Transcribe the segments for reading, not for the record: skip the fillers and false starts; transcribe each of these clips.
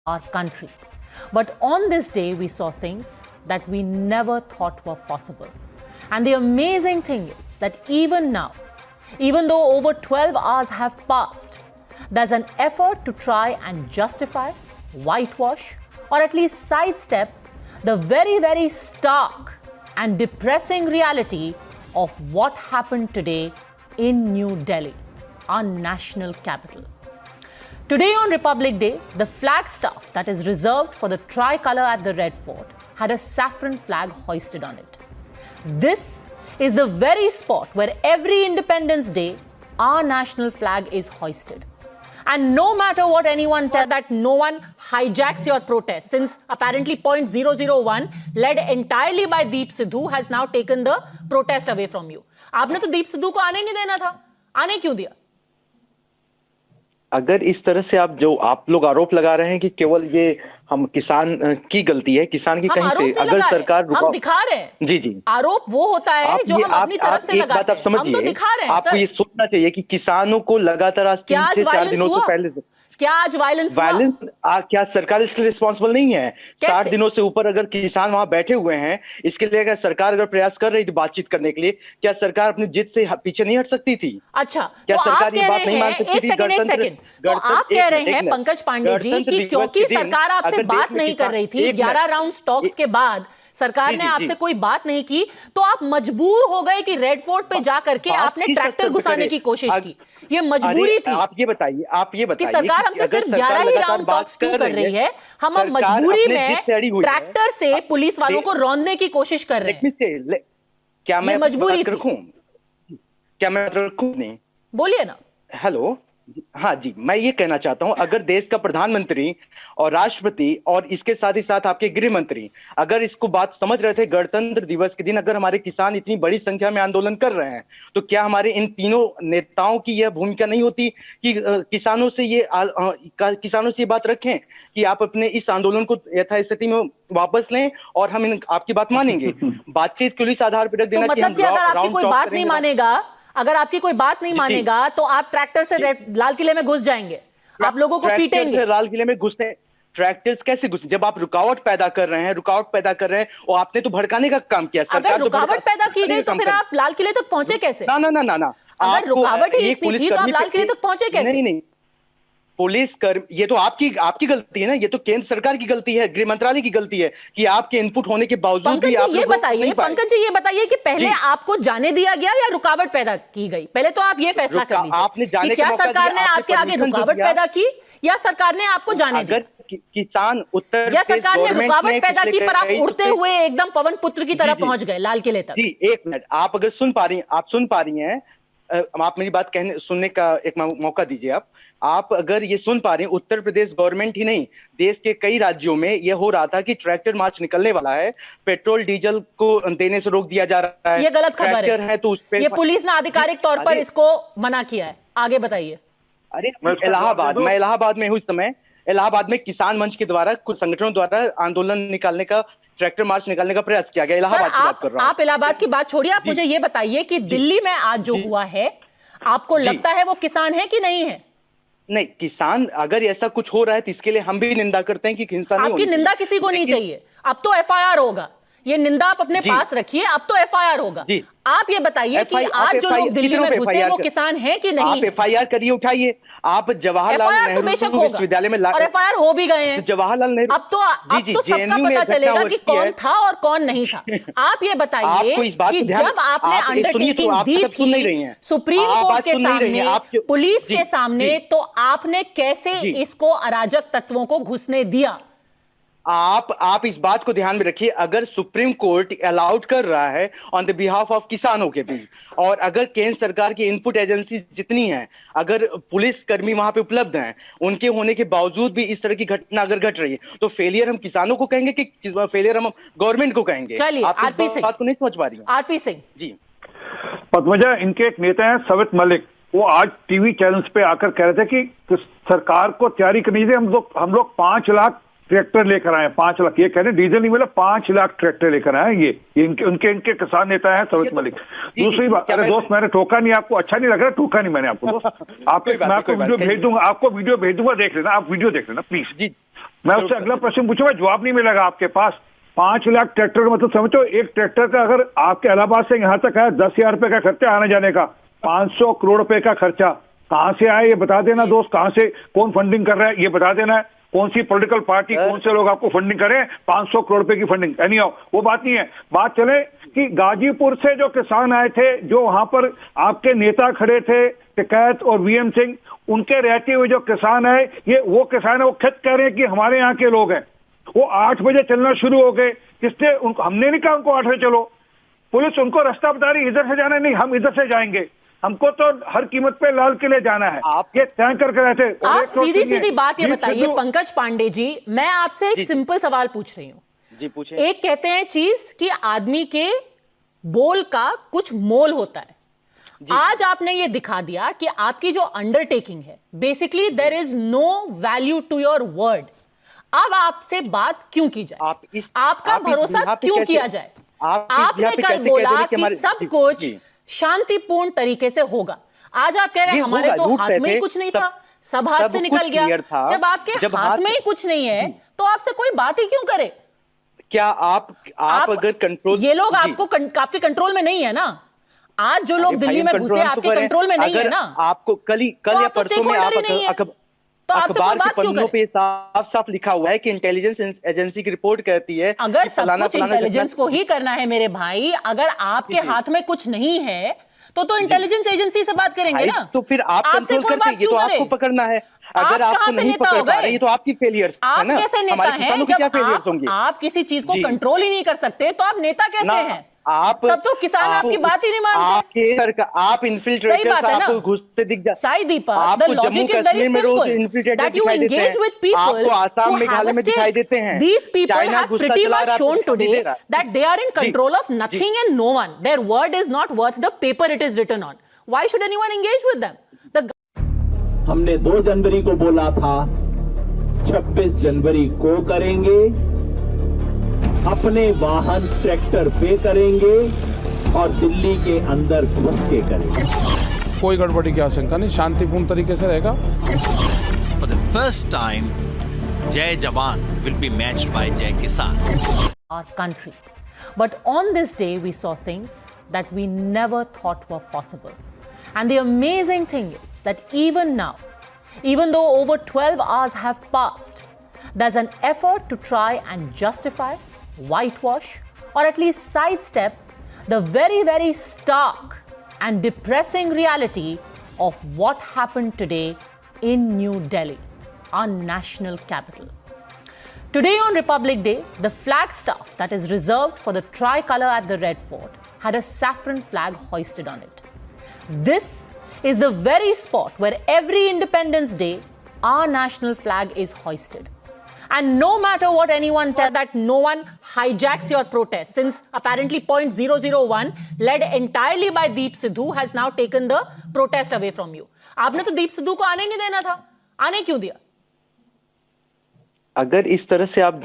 our country. But on this day, we saw things that we never thought were possible. And the amazing thing is that even now, even though over 12 hours have passed, there's an effort to try and justify, whitewash, or at least sidestep the very, very stark and depressing reality of what happened today in New Delhi, our national capital. Today on Republic Day, the flagstaff that is reserved for the tricolour at the Red Fort had a saffron flag hoisted on it. This is the very spot where every Independence Day, our national flag is hoisted. And no matter what anyone tells, that no one hijacks your protest, since apparently point 001, led entirely by Deep Sidhu, has now taken the protest away from you. आपने तो दीप सिद्धू को आने नहीं देना था, आने क्यों दिया? अगर इस तरह से आप लोग आरोप लगा रहे हैं कि केवल ये हम किसान की गलती है, किसान की कहीं से अगर सरकार हम दिखा रहे हैं। जी जी, आरोप वो होता है जो हम अपनी तरफ से लगाते हैं। हम तो दिखा रहे हैं। आपको ये सोचना चाहिए कि किसानों को लगातार आज 3 से 4 दिनों से पहले क्या आज वायलेंस क्या सरकार इसके लिए रिस्पॉन्सिबल नहीं है? 60 दिनों से ऊपर अगर किसान वहां बैठे हुए हैं, इसके लिए अगर सरकार अगर प्रयास कर रही थी बातचीत करने के लिए, क्या सरकार अपनी जिद से पीछे नहीं हट सकती थी? अच्छा, क्या सरकार ये बात नहीं मान सकती थी? तो आप कह रहे हैं पंकज पांडे जी कि क्योंकि सरकार आपसे बात नहीं कर रही थी, 11 राउंड टॉक्स के बाद सरकार ने आपसे कोई बात नहीं की, तो आप मजबूर हो गए कि रेड फोर्ट पे जा करके आपने ट्रैक्टर घुसाने की कोशिश की। ये मजबूरी थी। आप ये बताइए कि सरकार हमसे सिर्फ 11 ही राउंड टॉक्स क्यों कर रही है? हम अब मजबूरी में ट्रैक्टर से पुलिस वालों को रौंदने की कोशिश कर रहे हैं। क्या मैं मजबूरी रखूं? क्या मैं रखूं? नहीं, बोलिए ना। हेलो, हाँ जी, मैं ये कहना चाहता हूं, अगर देश का प्रधानमंत्री और राष्ट्रपति और इसके साथ ही साथ आपके गृह मंत्री अगर इसको बात समझ रहे थे, गणतंत्र दिवस के दिन अगर हमारे किसान इतनी बड़ी संख्या में आंदोलन कर रहे हैं, तो क्या हमारे इन तीनों नेताओं की यह भूमिका नहीं होती कि किसानों से ये बात रखें कि आप अपने इस आंदोलन को यथास्थिति में वापस लें और हम आपकी बात मानेंगे। बातचीत के लिए आधार पर रख देना कि आपकी कोई बात नहीं मानेगा, अगर आपकी कोई बात नहीं मानेगा तो आप ट्रैक्टर से लाल किले में घुस जाएंगे, आप लोगों को पीटेंगे। लाल किले में घुसते ट्रैक्टर्स कैसे घुसे? जब आप रुकावट पैदा कर रहे हैं और आपने तो भड़काने का काम किया। अगर रुकावट पैदा की गई तो फिर आप लाल किले तक पहुंचे कैसे? ना, अगर रुकावट ही इतनी थी तो आप लाल किले तक पहुंचे कैसे? नहीं, पुलिस कर्मी, ये तो आपकी गलती है ना, ये तो केंद्र सरकार की गलती है, गृह मंत्रालय की गलती है कि आपके इनपुट होने के बावजूद भी आप पंकज जी ये बताइए कि पहले आपको जाने दिया गया या रुकावट पैदा की गई? पहले तो आप ये फैसला कर लीजिए कि क्या सरकार ने आपके आगे रुकावट पैदा की या सरकार ने आपको जाने दिया? किसान उत्तर या सरकार ने रुकावट पैदा की पर आप उड़ते हुए एकदम पवन पुत्र की तरह पहुंच गए लाल किले तक। जी, एक मिनट, आप अगर सुन पा रही हैं, आप मेरी बात सुनने का एक मौका दीजिए। आप अगर ये सुन पा रहे हैं, उत्तर प्रदेश गवर्नमेंट ही नहीं, देश के कई राज्यों में यह हो रहा था कि ट्रैक्टर मार्च निकलने वाला है, पेट्रोल डीजल को देने से रोक दिया जा रहा है। ये गलत खबर है तो उस पे ये पुलिस ने आधिकारिक तौर पर इसको मना किया है। आगे बताइए। अरे मैं इलाहाबाद में हूँ इस समय। इलाहाबाद में किसान मंच के द्वारा कुछ संगठनों द्वारा आंदोलन निकालने का, ट्रैक्टर मार्च निकालने का प्रयास किया गया। इलाहाबाद की बात कर रहा हूं। आप इलाहाबाद की बात छोड़िए, आप मुझे ये बताइए कि दिल्ली में आज जो हुआ है, आपको लगता है वो किसान है कि नहीं है? नहीं, किसान अगर ऐसा कुछ हो रहा है तो इसके लिए हम भी निंदा करते हैं कि हिंसा नहीं होनी चाहिए। आपकी निंदा किसी को नहीं चाहिए। अब तो एफआईआर होगा, ये निंदा आप अपने पास रखिए, अब तो एफआईआर होगा। आप ये बताइए कि आज जो लोग दिल्ली में घुसे वो किसान हैं कि नहीं? आप एफआईआर करिए, उठाइए। आप जवाहरलाल नेहरू विश्वविद्यालय में और एफआईआर हो भी गए हैं। जवाहरलाल नेहरू अब तो सबका पता चलेगा कि कौन था और कौन नहीं था। आप ये बताइए कि जब आपने अंडरटेकिंग दी थी सुप्रीम कोर्ट के सामने, पुलिस के सामने, तो आपने कैसे इसको अराजक तत्वों को घुसने दिया? आप इस बात को ध्यान में रखिए, अगर सुप्रीम कोर्ट अलाउड कर रहा है ऑन द बिहाफ ऑफ किसानों के भी, और अगर केंद्र सरकार की इनपुट एजेंसी जितनी हैं, अगर पुलिस कर्मी वहां पे उपलब्ध हैं, उनके होने के बावजूद भी इस तरह की घटना अगर घट रही है, तो फेलियर हम किसानों को कहेंगे कि फेलियर हम गवर्नमेंट को कहेंगे? आप इस बात को नहीं समझ पा रही हैं। आरपी सिंह जी, पद्मजा, इनके एक नेता है सवित मलिक, वो आज टीवी चैनल्स पे आकर कह रहे थे कि सरकार को तैयारी करनी चाहिए, हम लोग 5 लाख ट्रैक्टर लेकर आए, 5 लाख, ये कह रहे डीजल नहीं मिला, 5 लाख ट्रैक्टर लेकर आए। ये इनके किसान नेता है सवित मलिक। दूसरी बात, अरे दोस्त, मैंने टोका नहीं, आपको अच्छा नहीं लग रहा? टोका नहीं मैंने आपको दोस्त। मैं आपको वीडियो भेज दूंगा, देख लेना, आप वीडियो देख लेना प्लीज। मैं उससे अगला प्रश्न पूछूंगा, जवाब नहीं मिलेगा आपके पास। 5 लाख ट्रैक्टर का मतलब समझो, एक ट्रैक्टर का अगर आपके इलाहाबाद से यहाँ तक है 10,000 रुपए का खर्चा आने जाने का, 500 करोड़ रुपए का खर्चा कहां से आए ये बता देना दोस्त, कहां से कौन फंडिंग कर रहा है ये बता देना है, कौन सी पॉलिटिकल पार्टी कौन से लोग आपको फंडिंग करें 500 करोड़ रुपए की फंडिंग। एनी वो बात नहीं है। बात चले कि गाजीपुर से जो किसान आए थे, जो वहां पर आपके नेता खड़े थे टिकैत और वीएम सिंह, उनके रहते हुए जो किसान है, ये वो किसान है, वो खुद कह रहे हैं कि हमारे यहाँ के लोग हैं। वो 8 बजे चलना शुरू हो गए, किसने उनको, हमने नहीं कहा उनको 8 बजे चलो, पुलिस उनको रास्ता बता रही इधर से जाना नहीं, हम इधर से जाएंगे, हमको तो हर कीमत पे लाल किले जाना है। आप ये तय करके रहते। आप सीधी सीधी बात ये बताइए पंकज पांडे जी, मैं आपसे एक सिंपल सवाल पूछ रही हूँ जी, पूछे। एक कहते हैं चीज कि आदमी के बोल का कुछ मोल होता है। आज आपने ये दिखा दिया कि आपकी जो अंडरटेकिंग है, basically there is no value to your word. अब आपसे बात क्यों की जाए, आपका भरोसा क्यों किया जाए? आपने कल बोला कि सब कुछ शांतिपूर्ण तरीके से होगा, आज आप कह रहे हैं हमारे तो हाथ में ही कुछ नहीं था, सब हाथ से निकल गया। जब आपके हाथ में ही कुछ नहीं है तो आपसे कोई बात ही क्यों करे? क्या आप अगर कंट्रोल, ये लोग आपके कंट्रोल में नहीं है ना? आज जो लोग दिल्ली में घुसे आपके कंट्रोल में नहीं है ना? आपको कल या परसों में तो आपसे कोई बात क्यों करे? पे साफ साफ लिखा हुआ है कि इंटेलिजेंस एजेंसी की रिपोर्ट कहती है अगर सब कुछ इंटेलिजेंस को ही करना है मेरे भाई, अगर आपके हाथ में कुछ नहीं है तो इंटेलिजेंस एजेंसी से बात करेंगे ना। तो फिर आप कंट्रोल करते हैं, ये तो आपको पकड़ना है। अगर आपको नहीं पकड़ पा रहे, ये तो आपकी फेलियर्स है ना। आप कैसे नेता हैं जब आप किसी चीज को कंट्रोल ही नहीं कर सकते, तो आप नेता कैसे हैं? तब तो किसान आपकी बात ही नहीं मानते। आप इन्फिल्ट्रेटर्स आपको घुसते दिख जाते। साई दीपक, the logic is very simple that you engage with people who have a stake. These people have pretty much shown today that they are in control of nothing and no one. Their word is not worth the paper it is written on. Why should anyone engage with them? हमने 2 जनवरी को बोला था, 26 जनवरी को करेंगे, अपने वाहन tractor पे करेंगे और दिल्ली के अंदर घुस के करेंगे। कोई गड़बड़ी की आशंका नहीं, शांतिपूर्ण तरीके से रहेगा। For the first time, Jai Jawan will be matched by Jai Kisan. Our country. But on this day, we saw things that we never thought were possible. And the amazing thing is that even now, even though over 12 hours have passed, there's an effort to try and justify, whitewash, or at least sidestep the very, very stark and depressing reality of what happened today in New Delhi, our national capital. Today on Republic Day, the flagstaff that is reserved for the tricolour at the Red Fort had a saffron flag hoisted on it. This is the very spot where every Independence Day our national flag is hoisted. And no matter what anyone tells, that no one hijacks your protest, since apparently point 001 led entirely by Deep Sidhu has now taken the protest away from you. आपने तो दीप सिद्धू को आने नहीं देना था, आने क्यों दिया? अगर इस तरह से आप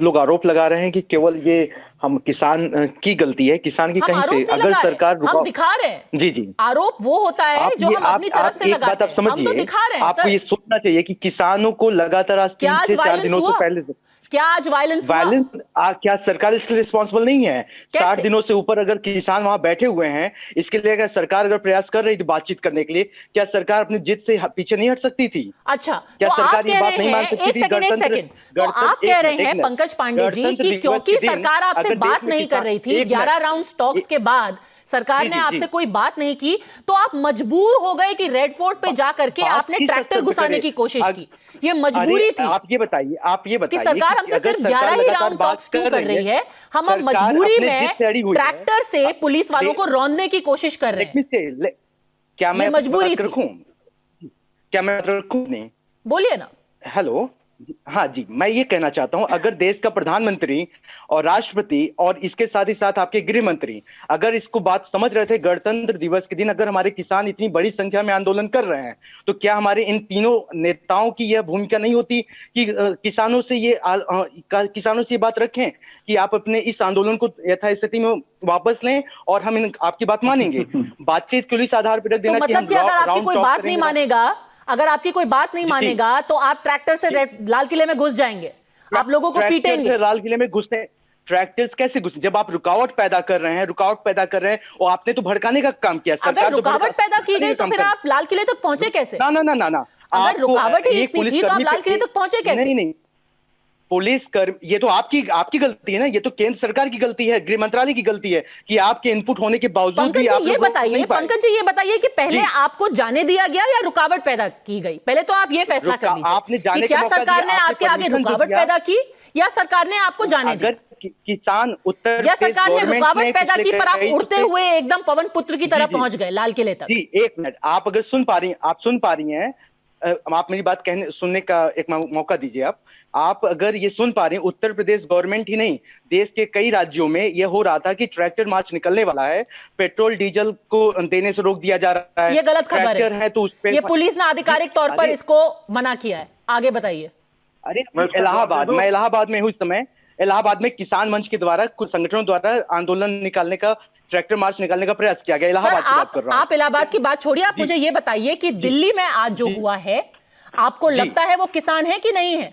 लोग आरोप लगा रहे हैं कि केवल ये हम किसान की गलती है, किसान की कहीं से, अगर सरकार हम दिखा रहे हैं। जी आरोप वो होता है जो हम अपनी तरफ से लगाते हैं। हम तो दिखा रहे हैं। आपको ये सोचना चाहिए कि किसानों को लगातार आज 3 से 4 दिनों से पहले क्या आज वायलेंस क्या सरकार इसके लिए रिस्पॉन्सिबल नहीं है? 60 दिनों से ऊपर अगर किसान वहां बैठे हुए हैं, इसके लिए अगर सरकार अगर प्रयास कर रही थी बातचीत करने के लिए, क्या सरकार अपनी जिद से पीछे नहीं हट सकती थी? अच्छा, क्या तो सरकार ये बात नहीं मान सकती थी? एक सेकंड, तो आप कह रहे हैं पंकज पांडे जी कि क्योंकि सरकार आपसे बात नहीं कर रही थी, 11 राउंड टॉक्स के बाद सरकार ने आपसे कोई बात नहीं की, तो आप मजबूर हो गए कि रेड फोर्ट पे जाकर के आपने ट्रैक्टर घुसाने की कोशिश की। ये मजबूरी थी। आप ये बताइए कि सरकार हमसे सिर्फ 11 ही राउंड टॉक्स क्यों कर रही है? हम अब मजबूरी में ट्रैक्टर से पुलिस वालों को रौंदने की कोशिश कर रहे हैं। क्या मैं मजबूरी रखूं? क्या मैं रखूं? नहीं, बोलिए ना। हेलो, हाँ जी, मैं ये कहना चाहता हूं, अगर देश का प्रधानमंत्री और राष्ट्रपति और इसके साथ ही साथ आपके गृह मंत्री अगर इसको बात समझ रहे थे, गणतंत्र दिवस के दिन अगर हमारे किसान इतनी बड़ी संख्या में आंदोलन कर रहे हैं, तो क्या हमारे इन तीनों नेताओं की यह भूमिका नहीं होती कि किसानों से ये बात रखें कि आप अपने इस आंदोलन को यथास्थिति में वापस लें और हम आपकी बात मानेंगे। बातचीत के लिए आधार पर रख देना कि हम कोई बात नहीं मानेगा, अगर आपकी कोई बात नहीं मानेगा तो आप ट्रैक्टर से लाल किले में घुस जाएंगे, आप लोगों को पीटेंगे। लाल किले में घुसते, ट्रैक्टर्स कैसे घुसे? जब आप रुकावट पैदा कर रहे हैं, और आपने तो भड़काने का काम किया। अगर रुकावट पैदा की गई तो फिर आप लाल किले तक पहुंचे कैसे? ना, अगर रुकावट ही इतनी थी तो आप लाल किले तक पहुंचे कैसे? नहीं, पुलिसकर्मी, ये तो आपकी गलती है ना, ये तो केंद्र सरकार की गलती है, गृह मंत्रालय की गलती है कि आपके इनपुट होने के बावजूद भी आप पंकज जी ये बताइए कि पहले आपको जाने दिया गया या रुकावट पैदा की गई? पहले तो आप ये फैसला कर लीजिए कि क्या सरकार ने आपके आगे रुकावट पैदा की या सरकार ने आपको जाने दिया? किसान उत्तर या सरकार ने रुकावट पैदा की पर आप उड़ते हुए एकदम पवन पुत्र की तरह पहुंच गए लाल किले तक। जी, एक मिनट, आप अगर सुन पा रही हैं, आप मेरी बात सुनने का एक मौका दीजिए। आप अगर ये सुन पा रहे हैं, उत्तर प्रदेश गवर्नमेंट ही नहीं, देश के कई राज्यों में ये हो रहा था कि ट्रैक्टर मार्च निकलने वाला है, पेट्रोल डीजल को देने से रोक दिया जा रहा है। ये गलत खबर है तो उस पे ये पुलिस ने आधिकारिक तौर पर इसको मना किया है। आगे बताइए। अरे मैं इलाहाबाद में हूँ इस समय। इलाहाबाद में किसान मंच के द्वारा, कुछ संगठनों द्वारा आंदोलन निकालने का, ट्रैक्टर मार्च निकालने का प्रयास किया गया। इलाहाबाद की बात कर रहा हूं। आप इलाहाबाद की बात छोड़िए, आप मुझे ये बताइए कि दिल्ली में आज जो हुआ है, आपको लगता है वो किसान है कि नहीं है?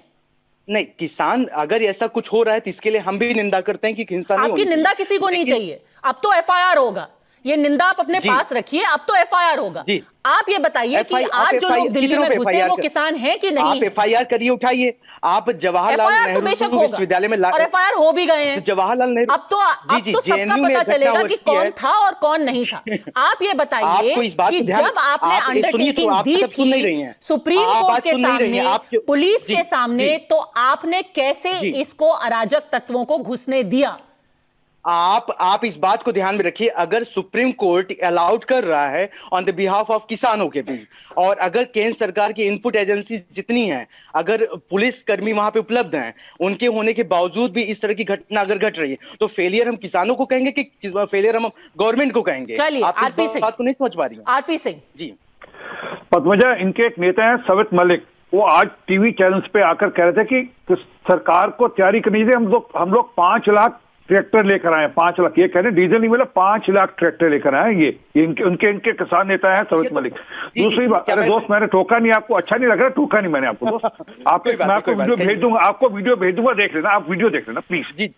नहीं, किसान अगर ऐसा कुछ हो रहा है तो इसके लिए हम भी निंदा करते हैं कि हिंसा नहीं होनी आपकी निंदा किसी को नहीं चाहिए। अब तो एफआईआर होगा, ये निंदा आप अपने पास रखिए, अब तो एफआईआर होगा। आप ये बताइए कि आज जो लोग दिल्ली में घुसे वो किसान हैं कि नहीं? आप एफआईआर करिए, उठाइए। आप जवाहरलाल नेहरू विश्वविद्यालय में एफआईआर हो भी गए हैं। जवाहरलाल नेहरू अब तो सबका पता चलेगा कि कौन था और कौन नहीं था। आप ये बताइए कि जब आपने अंडरटेकिंग दी थी सुप्रीम कोर्ट के सामने, पुलिस के सामने, तो आपने कैसे इसको अराजक तत्वों को घुसने दिया? आप इस बात को ध्यान में रखिए, अगर सुप्रीम कोर्ट अलाउड कर रहा है ऑन द बिहाफ ऑफ किसानों के भी, और अगर केंद्र सरकार की इनपुट एजेंसी जितनी है, अगर पुलिस कर्मी वहां पे उपलब्ध हैं, उनके होने के बावजूद भी इस तरह की घटना अगर घट रही है, तो फेलियर हम किसानों को कहेंगे कि फेलियर हम गवर्नमेंट को कहेंगे? चलिए, आप इस बात को नहीं समझ पा रही हैं। आरपी सिंह जी। पद्मजा, इनके एक नेता है सवित मलिक, वो आज टीवी चैनल्स पे आकर कह रहे थे कि सरकार को तैयारी करनी चाहिए, हम लोग 5 लाख ट्रैक्टर लेकर आए। 5 लाख, ये कह रहे डिजल नहीं मिला, 5 लाख ट्रैक्टर लेकर आए। ये इनके किसान नेता है सवित मलिक। दूसरी बात, अरे दोस्त, मैंने टोका नहीं, आपको अच्छा नहीं लग रहा? टोका नहीं मैंने आपको दोस्त। मैं आपको वीडियो भेज दूंगा, देख लेना, आप वीडियो देख लेना प्लीज।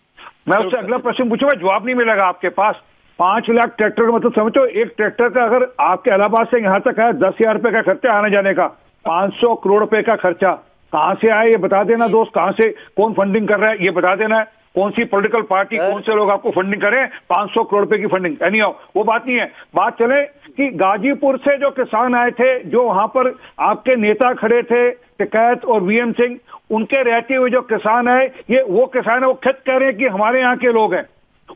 मैं उससे अगला प्रश्न पूछूंगा, जवाब नहीं मिलेगा आपके पास। 5 लाख ट्रैक्टर का मतलब समझो, एक ट्रैक्टर का अगर आपके इलाहाबाद से यहाँ तक है 10,000 रुपए का खर्चा आने जाने का, 500 करोड़ रुपए का खर्चा कहां से आए ये बता देना दोस्त। कहां से, कौन फंडिंग कर रहा है ये बता देना है। कौन सी पॉलिटिकल पार्टी, कौन से लोग आपको फंडिंग करें 500 करोड़ रुपए की फंडिंग? एनीहाउ, वो बात नहीं है। बात चले कि गाजीपुर से जो किसान आए थे, जो वहां पर आपके नेता खड़े थे टिकैत और वीएम सिंह, उनके रहते हुए जो किसान आए, ये वो किसान है, वो खुद कह रहे हैं कि हमारे यहाँ के लोग हैं।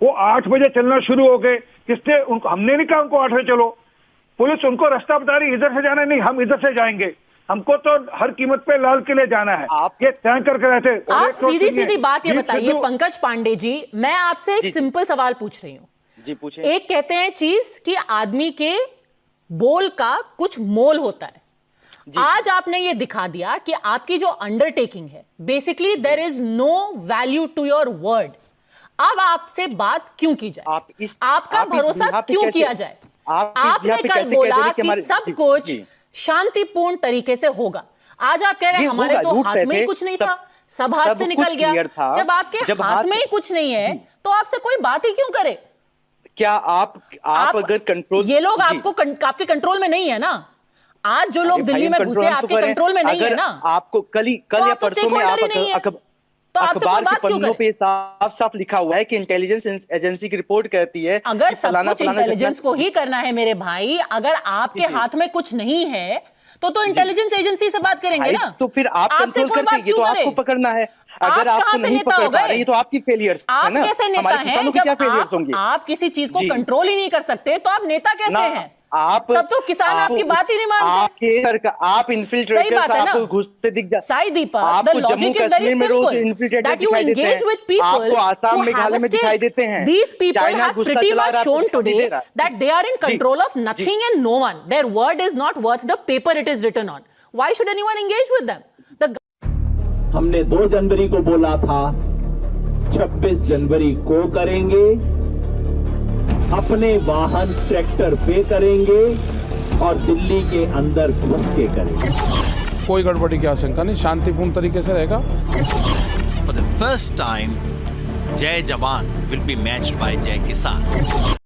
वो 8 बजे चलना शुरू हो गए। किसने उनको? हमने नहीं कहा उनको 8 बजे चलो, पुलिस उनको रास्ता बता रही, इधर से जाना नहीं, हम इधर से जाएंगे, हमको तो हर कीमत पे लाल किले जाना है। आप ये तय करके रहते। आप सीधी बात ये बताइए पंकज पांडे जी, मैं आपसे एक सिंपल सवाल पूछ रही हूँ। जी पूछे। एक कहते हैं चीज कि आदमी के बोल का कुछ मोल होता है। आज आपने ये दिखा दिया कि आपकी जो अंडरटेकिंग है, basically there is no value to your word. अब आपसे बात क्यों की जाए? आपका भरोसा क्यों किया जाए? आपने कल बोला कि सब कुछ शांतिपूर्ण तरीके से होगा। आज आप कह रहे हैं हमारे तो हाथ में ही कुछ नहीं था, सब हाथ से निकल गया। जब आपके हाथ में ही कुछ नहीं है तो आपसे कोई बात ही क्यों करे? क्या आप अगर कंट्रोल, ये लोग आपके कंट्रोल में नहीं है ना? आज जो लोग दिल्ली में घुसे आपके कंट्रोल में नहीं है ना? आपको कल या परसों में अखबार के पन्नों पे साफ साफ लिखा हुआ है कि इंटेलिजेंस एजेंसी की रिपोर्ट कहती है। अगर सब कुछ इंटेलिजेंस को ही करना है मेरे भाई, अगर आपके हाथ में कुछ नहीं है तो इंटेलिजेंस एजेंसी से बात करेंगे ना। तो फिर आप कंट्रोल करते हैं, ये तो आपको पकड़ना है। अगर आपको नहीं पकड़ पा रहे, ये तो आपकी फेलियर्स है ना। आप कैसे नेता हैं जब आप किसी चीज को कंट्रोल ही नहीं कर सकते? तो आप नेता कैसे हैं? तब तो किसान आपकी बात ही नहीं मानते। आप इन्फिल्ट्रेटर्स, आपको घुसते दिख जाते। साई दीपक, the logic is very simple that you engage with people who have a stake. These people have pretty much shown today that they are in control of nothing and no one. Their word is not worth the paper it is written on. Why should anyone engage with them? हमने 2 जनवरी को बोला था, 26 जनवरी को करेंगे। अपने वाहन tractor पे करेंगे, और दिल्ली के अंदर घुस के करेंगे। कोई गड़बड़ी की आशंका नहीं, शांतिपूर्ण तरीके से रहेगा। For the first time, Jai Jawan will be matched by Jai Kisan.